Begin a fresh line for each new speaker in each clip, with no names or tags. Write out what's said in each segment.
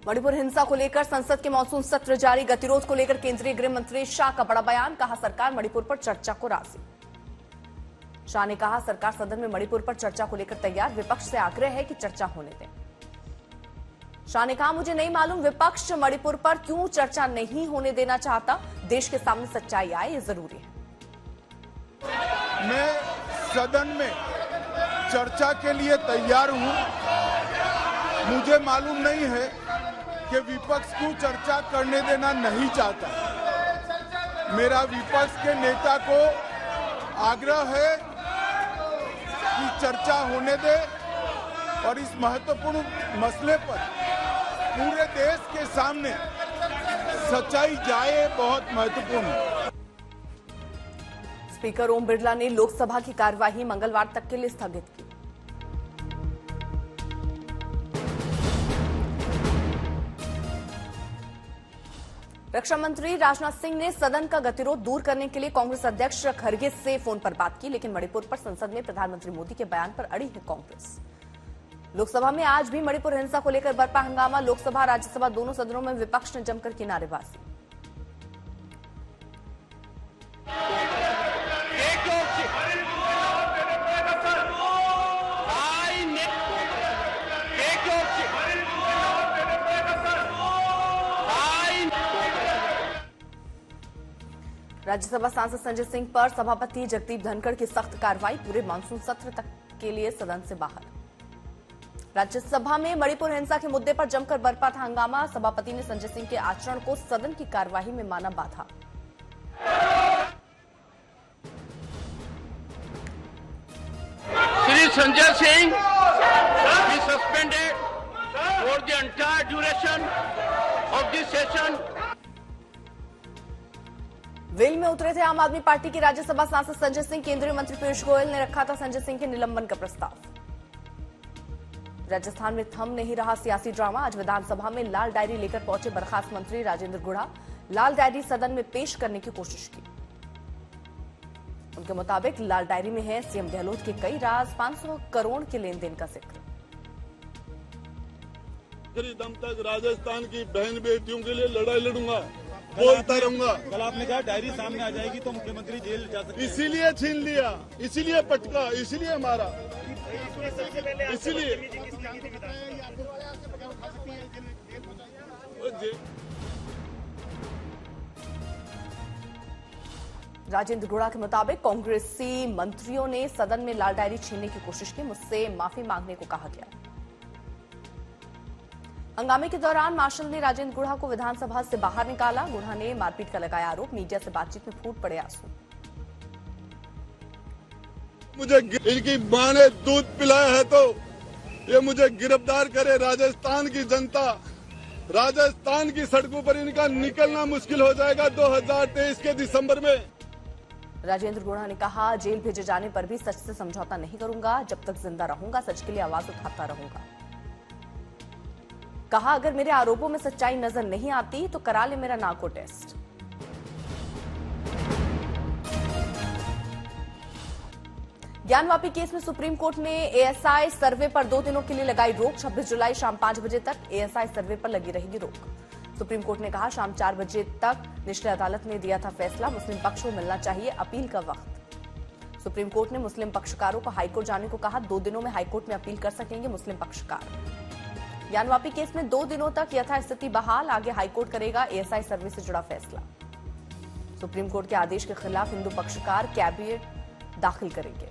मणिपुर हिंसा को लेकर संसद के मॉनसून सत्र जारी। गतिरोध को लेकर केंद्रीय गृह मंत्री शाह का बड़ा बयान। कहा सरकार मणिपुर पर चर्चा को राजी। शाह ने कहा सरकार सदन में मणिपुर पर चर्चा को लेकर तैयार। विपक्ष से आग्रह है कि चर्चा होने दें। शाह ने कहा मुझे नहीं मालूम विपक्ष मणिपुर पर क्यों चर्चा नहीं होने देना चाहता। देश के सामने सच्चाई आए ये जरूरी है।
मैं सदन में चर्चा के लिए तैयार हूं। मुझे मालूम नहीं है कि विपक्ष क्यों चर्चा करने देना नहीं चाहता। मेरा विपक्ष के नेता को आग्रह है कि चर्चा होने दे और इस महत्वपूर्ण मसले पर पूरे देश के सामने सच्चाई जाए, बहुत महत्वपूर्ण है।
स्पीकर ओम बिरला ने लोकसभा की कार्यवाही मंगलवार तक के लिए स्थगित की। रक्षा मंत्री राजनाथ सिंह ने सदन का गतिरोध दूर करने के लिए कांग्रेस अध्यक्ष खरगे से फोन पर बात की, लेकिन मणिपुर पर संसद में प्रधानमंत्री मोदी के बयान पर अड़ी है कांग्रेस। लोकसभा में आज भी मणिपुर हिंसा को लेकर बरपा हंगामा। लोकसभा राज्यसभा दोनों सदनों में विपक्ष ने जमकर की नारेबाजी। राज्यसभा सांसद संजय सिंह पर सभापति जगदीप धनखड़ की सख्त कार्रवाई। पूरे मानसून सत्र तक के लिए सदन से बाहर। राज्यसभा में मणिपुर हिंसा के मुद्दे पर जमकर बरपा था हंगामा। सभापति ने संजय सिंह के आचरण को सदन की कार्यवाही में माना बाधा।
Shri Sanjay Singh be suspended for the entire duration of this session.
Well में उतरे थे आम आदमी पार्टी के राज्यसभा सांसद संजय सिंह। केंद्रीय मंत्री पीयूष गोयल ने रखा था संजय सिंह के निलंबन का प्रस्ताव। राजस्थान में थम नहीं रहा सियासी ड्रामा। आज विधानसभा में लाल डायरी लेकर पहुंचे बर्खास्त मंत्री राजेंद्र गुढ़ा। लाल डायरी सदन में पेश करने की कोशिश की। उनके मुताबिक लाल डायरी में है सीएम गहलोत के कई राज, 500 करोड़ के लेन देन का जिक्र।
दम तक राजस्थान की बहन बेटियों के लिए लड़ाई लड़ूंगा, बोलता रहूंगा।
कल आपने कहा डायरी सामने आ जाएगी तो मुख्यमंत्री जेल जा सकते हैं।
इसीलिए छीन लिया, इसीलिए पटका, इसीलिए मारा, इसीलिए
राजेंद्र गुढ़ा के मुताबिक कांग्रेसी मंत्रियों ने सदन में लाल डायरी छीनने की कोशिश की। मुझसे माफी मांगने को कहा गया। हंगामे के दौरान मार्शल ने राजेंद्र गुढ़ा को विधानसभा से बाहर निकाला। गुढ़ा ने मारपीट का लगाया आरोप। मीडिया से बातचीत में फूट पड़े आंसू।
मुझे इनकी मां ने दूध पिलाया है तो ये मुझे गिरफ्तार करे। राजस्थान की जनता, राजस्थान की सड़कों पर इनका निकलना मुश्किल हो जाएगा 2023 के दिसंबर में।
राजेंद्र गुढ़ा ने कहा जेल भेजे जाने पर भी सच से समझौता नहीं करूंगा। जब तक जिंदा रहूंगा सच के लिए आवाज उठाता रहूंगा। कहा अगर मेरे आरोपों में सच्चाई नजर नहीं आती तो करा ले मेरा नार्को टेस्ट। ज्ञानवापी केस में सुप्रीम कोर्ट ने एएसआई सर्वे पर 2 दिनों के लिए लगाई रोक। 26 जुलाई शाम 5 बजे तक एएसआई सर्वे पर लगी रहेगी रोक। सुप्रीम कोर्ट ने कहा शाम 4 बजे तक निचली अदालत ने दिया था फैसला। मुस्लिम पक्ष को मिलना चाहिए अपील का वक्त। सुप्रीम कोर्ट ने मुस्लिम पक्षकारों को हाईकोर्ट जाने को कहा। 2 दिनों में हाईकोर्ट में अपील कर सकेंगे मुस्लिम पक्षकार। ज्ञानवापी केस में 2 दिनों तक यथास्थिति बहाल। आगे हाईकोर्ट करेगा एएसआई सर्वे से जुड़ा फैसला। सुप्रीम कोर्ट के आदेश के खिलाफ हिंदू पक्षकार कैविएट दाखिल करेंगे।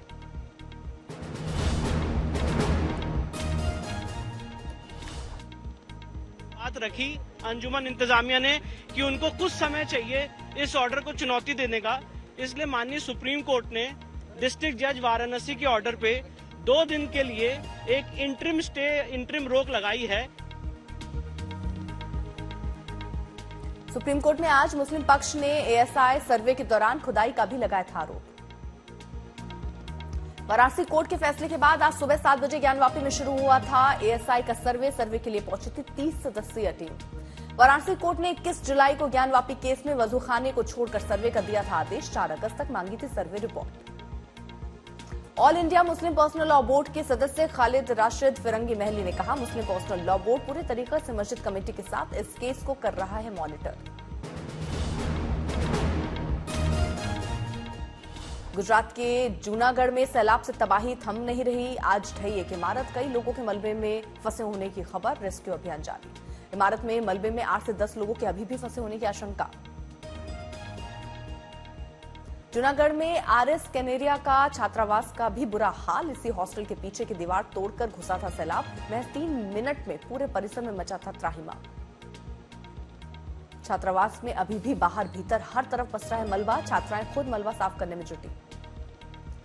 बात रखी अंजुमन इंतजामिया ने कि उनको कुछ समय चाहिए इस ऑर्डर को चुनौती देने का। इसलिए माननीय सुप्रीम कोर्ट ने डिस्ट्रिक्ट जज वाराणसी के ऑर्डर पे 2 दिन के लिए एक इंटरिम रोक लगाई है।
सुप्रीम कोर्ट में आज मुस्लिम पक्ष ने एएसआई सर्वे के दौरान खुदाई का भी लगाया था आरोप। वाराणसी कोर्ट के फैसले के बाद आज सुबह 7 बजे ज्ञानवापी में शुरू हुआ था एएसआई का सर्वे के लिए पहुंची थी 30 सदस्यीय टीम। वाराणसी कोर्ट ने 21 जुलाई को ज्ञानवापी केस में वजूखाने को छोड़कर सर्वे का दिया था आदेश। 4 अगस्त तक मांगी थी survey report. All India Muslim personal law board के सदस्य खालिद राशिद फिरंगी महली ने कहा, मुस्लिम पर्सनल लॉ बोर्ड पूरे तरीके से मस्जिद कमेटी के साथ इस केस को कर रहा है मॉनिटर। गुजरात के जूनागढ़ में सैलाब से तबाही थम नहीं रही। आज ढही एक इमारत, कई लोगों के मलबे में फंसे होने की खबर, रेस्क्यू अभियान जारी। इमारत में मलबे में 8 से 10 लोगों के अभी भी फंसे होने की आशंका। जूनागढ़ में आरएस कैनेरिया का छात्रावास का भी बुरा हाल। इसी हॉस्टल के पीछे की दीवार तोड़कर घुसा था सैलाब। महज 3 मिनट में पूरे परिसर में मचा था त्राहिमाम। छात्रावास में अभी भी बाहर भीतर हर तरफ पसरा है मलबा। छात्राएं खुद मलबा साफ करने में जुटी।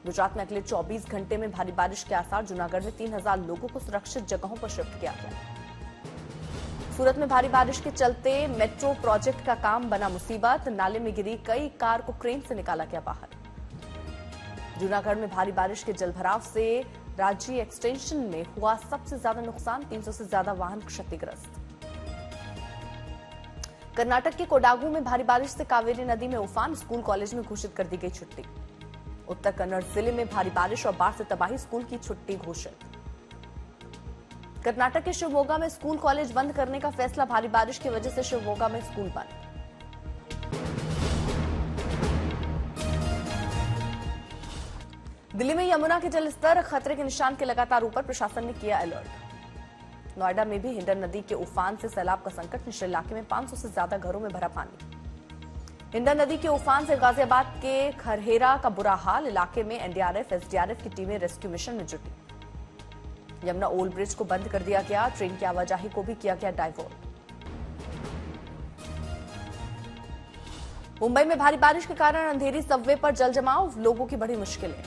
गुजरात में अगले 24 घंटे में भारी बारिश के आसार। जूनागढ़ में 3000 लोगों को सुरक्षित जगहों पर शिफ्ट किया गया। सूरत में भारी बारिश के चलते मेट्रो प्रोजेक्ट का काम बना मुसीबत। नाले में गिरी कई कार को क्रेन से निकाला गया बाहर। जूनागढ़ में भारी बारिश के जलभराव से राज्य एक्सटेंशन में हुआ सबसे ज्यादा नुकसान। 300 से ज्यादा वाहन क्षतिग्रस्त। कर्नाटक के कोडागू में भारी बारिश से कावेरी नदी में उफान। स्कूल कॉलेज में घोषित कर दी गई छुट्टी। उत्तर कन्नड़ जिले में भारी बारिश और बाढ़ से तबाही, स्कूल की छुट्टी घोषित। कर्नाटक के शिवमोगा में स्कूल कॉलेज बंद करने का फैसला। भारी बारिश की वजह से शिवमोगा में स्कूल बंद। दिल्ली में यमुना के जलस्तर खतरे के निशान के लगातार ऊपर, प्रशासन ने किया अलर्ट। नोएडा में भी हिंडन नदी के उफान से सैलाब का संकट। निचले इलाके में 500 से ज्यादा घरों में भरा पानी। हिंडन नदी के उफान से गाजियाबाद के खरहेरा का बुरा हाल। इलाके में एनडीआरएफ, एसडीआरएफ की टीमें रेस्क्यू मिशन में जुटी। यमुना ओल्ड ब्रिज को बंद कर दिया गया। ट्रेन की आवाजाही को भी किया गया डाइवर्ट। मुंबई में भारी बारिश के कारण अंधेरी सबवे पर जल जमाव, लोगों की बड़ी मुश्किलें।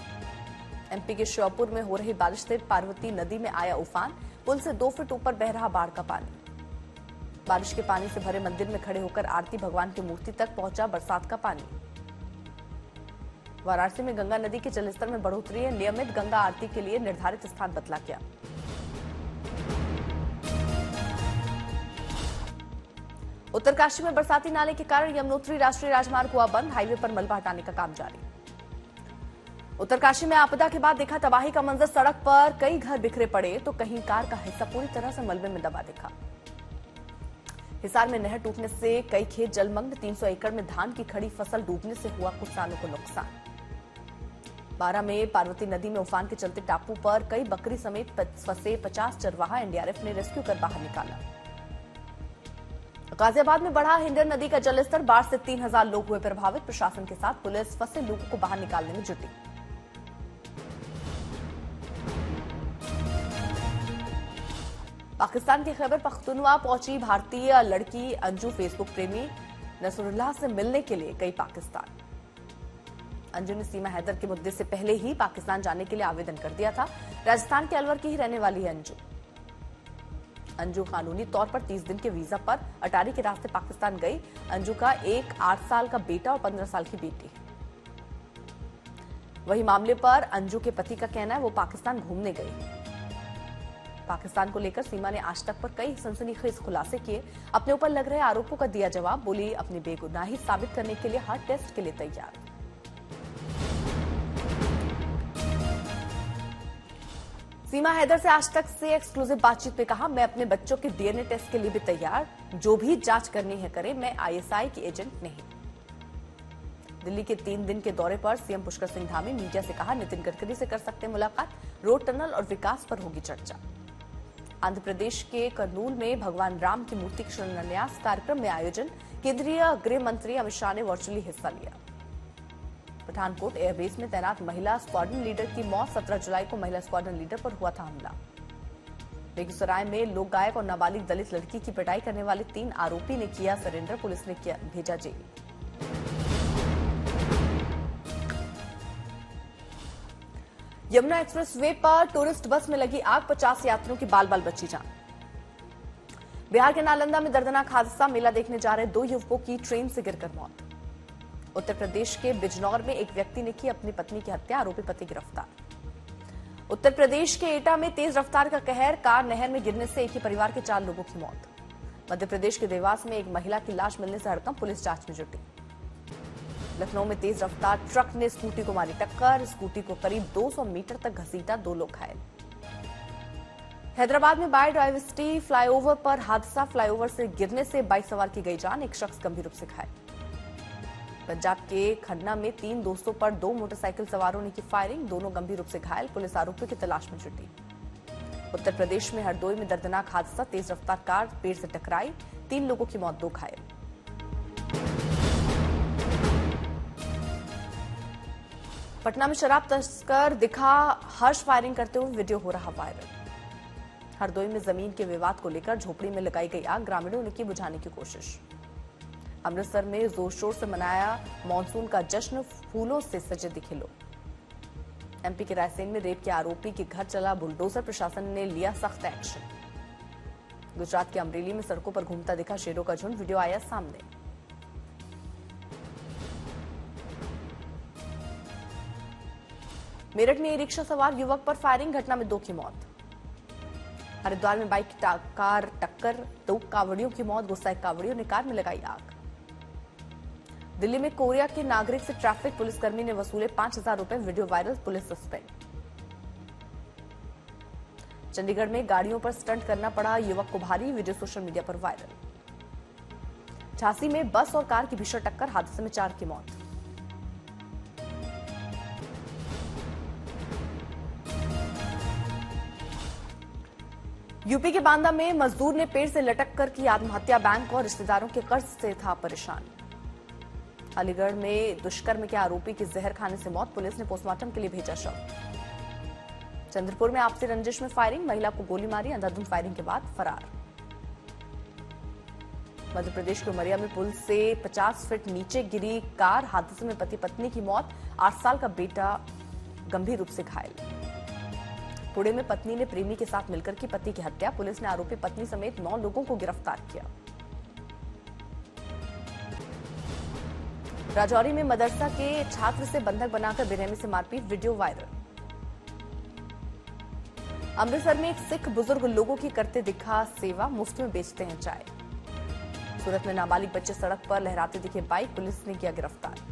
एमपी के श्योपुर में हो रही बारिश से पार्वती नदी में आया उफान। पुल से 2 फीट ऊपर बह रहा बाढ़ का पानी। बारिश के पानी से भरे मंदिर में खड़े होकर आरती, भगवान की मूर्ति तक पहुंचा बरसात का पानी। वाराणसी में गंगा नदी के जलस्तर में बढ़ोतरी है। नियमित गंगा आरती के लिए निर्धारित स्थान बदला गया। उत्तरकाशी में बरसाती नाले के कारण यमुनोत्री राष्ट्रीय राजमार्ग हुआ बंद। हाईवे पर मलबा हटाने का काम जारी। उत्तरकाशी में आपदा के बाद देखा तबाही का मंजर। सड़क पर कई घर बिखरे पड़े तो कहीं कार का हिस्सा पूरी तरह से मलबे में दबा दिखा। हिसार में नहर टूटने से कई खेत जलमग्न। 300 एकड़ में धान की खड़ी फसल डूबने से हुआ किसानों को नुकसान। बारां में पार्वती नदी में उफान के चलते टापू पर कई बकरी समेत फंसे 50 चरवाहा एनडीआरएफ ने रेस्क्यू कर बाहर निकाला। गाजियाबाद में बढ़ा हिंडन नदी का जलस्तर। बाढ़ से 3000 लोग हुए प्रभावित। प्रशासन के साथ पुलिस फंसे लोगों को बाहर निकालने में जुटी। पाकिस्तान के खैबर पख्तूनख्वा पहुंची भारतीय लड़की अंजू। फेसबुक प्रेमी नसरुल्लाह से मिलने के लिए गई पाकिस्तान। अंजू ने सीमा हैदर के मुद्दे से पहले ही पाकिस्तान जाने के लिए आवेदन कर दिया था। राजस्थान के अलवर की ही रहने वाली है अंजू कानूनी तौर पर 30 दिन के वीजा पर अटारी के रास्ते पाकिस्तान गई। अंजू का एक 8 साल का बेटा और 15 साल की बेटी है। वही मामले पर अंजू के पति का कहना है वो पाकिस्तान घूमने गई। पाकिस्तान को लेकर सीमा ने आज तक पर कई सनसनीखेज खुलासे किए। अपने ऊपर लग रहे आरोपों का दिया जवाब। बोली अपनी बेगुनाही साबित करने के लिए हर टेस्ट के लिए तैयार। सीमा हैदर से आज तक से एक्सक्लूसिव बातचीत में कहा, मैं अपने बच्चों के डीएनए टेस्ट के लिए भी तैयार। जो भी जांच करनी है करें, मैं आईएसआई की एजेंट नहीं। दिल्ली के 3 दिन के दौरे पर सीएम पुष्कर सिंह धामी मीडिया से कहा, नितिन गडकरी से कर सकते हैं मुलाकात। रोड, टनल और विकास पर होगी चर्चा। आंध्र प्रदेश के कर्नूल में भगवान राम की मूर्ति के शिलान्यास कार्यक्रम में आयोजन। केंद्रीय गृह मंत्री अमित शाह ने वर्चुअली हिस्सा लिया। पठानकोट एयरबेस में तैनात महिला स्क्वाड्रन लीडर की मौत। 17 जुलाई को महिला स्क्वाड्रन लीडर पर हुआ था हमला। बेगूसराय में लोक गायक और नाबालिग दलित लड़की की पिटाई करने वाले 3 आरोपी ने किया सरेंडर। पुलिस ने किया भेजा जेल। यमुना एक्सप्रेस वे पर टूरिस्ट बस में लगी आग। 50 यात्रियों की बाल बाल बची जान। बिहार के नालंदा में दर्दनाक हादसा। मेला देखने जा रहे 2 युवकों की ट्रेन से गिरकर मौत। उत्तर प्रदेश के बिजनौर में एक व्यक्ति ने की अपनी पत्नी की हत्या। आरोपी पति गिरफ्तार। उत्तर प्रदेश के एटा में तेज रफ्तार का कहर। कार नहर में गिरने से एक ही परिवार के 4 लोगों की मौत। मध्य प्रदेश के देवास में एक महिला की लाश मिलने से हड़कंप। पुलिस जांच में जुटी। लखनऊ में तेज रफ्तार ट्रक ने स्कूटी को मारी टक्कर, स्कूटी को करीब 200 मीटर तक घसीटा, 2 लोग घायल। हैदराबाद में बायोडायवर्सिटी फ्लाईओवर पर हादसा, फ्लाईओवर से गिरने से बाइक सवार की गई जान, एक शख्स गंभीर रूप से घायल। पंजाब के खन्ना में 3 दोस्तों पर 2 मोटरसाइकिल सवारों ने की फायरिंग, दोनों गंभीर रूप से घायल, पुलिस आरोपियों की तलाश में जुटी। उत्तर प्रदेश में हरदोई में दर्दनाक हादसा, तेज रफ्तार कार पेड़ से टकराई, 3 लोगों की मौत, 2 घायल। पटना में शराब तस्कर दिखा हर्ष फायरिंग करते हुए, वीडियो हो रहा वायरल। हरदोई में जमीन के विवाद को लेकर झोपड़ी में लगाई गई आग, ग्रामीणों ने की बुझाने की कोशिश। अमृतसर में जोर शोर से मनाया मानसून का जश्न, फूलों से सजे दिखे लोग। एमपी के रायसेन में रेप के आरोपी के घर चला बुलडोजर, प्रशासन ने लिया सख्त एक्शन। गुजरात के अमरेली में सड़कों पर घूमता दिखा शेरों का झुंड, वीडियो आया सामने। मेरठ में ई-रिक्शा सवार युवक पर फायरिंग, घटना में 2 की मौत। हरिद्वार में बाइक की कार टक्कर, 2 कावड़ियों की मौत, गुस्साए कावड़ियों ने कार में लगाई आग। दिल्ली में कोरिया के नागरिक से ट्रैफिक पुलिसकर्मी ने वसूले 5,000 रुपए, video viral, police suspend. Chandigarh में गाड़ियों पर स्टंट करना पड़ा युवक को भारी, वीडियो सोशल मीडिया पर वायरल। झांसी में बस और कार की भीषण टक्कर, हादसे में 4 की मौत। यूपी के बांदा में मजदूर ने पेड़ से लटक कर की आत्महत्या, बैंक और रिश्तेदारों के कर्ज से था परेशान। अलीगढ़ में दुष्कर्म के आरोपी की जहर खाने से मौत, पुलिस ने पोस्टमार्टम के लिए भेजा शव। चंद्रपुर में आपसी रंजिश में फायरिंग, महिला को गोली मारी, अंधाधुंध फायरिंग के बाद फरार। मध्य प्रदेश के उमरिया में पुल से 50 फीट नीचे गिरी कार, हादसे में पति पत्नी की मौत, 8 साल का बेटा गंभीर रूप से घायल। पुणे में पत्नी ने प्रेमी के साथ मिलकर की पति की हत्या, पुलिस ने आरोपी पत्नी समेत 9 लोगों को गिरफ्तार किया। राजौरी में मदरसा के छात्र से बंधक बनाकर बेरहमी से मारपीट, वीडियो वायरल। अमृतसर में एक सिख बुजुर्ग लोगों की करते दिखा सेवा, मुफ्त में बेचते हैं चाय। सूरत में नाबालिग बच्चे सड़क पर लहराते दिखे बाइक, पुलिस ने किया गिरफ्तार।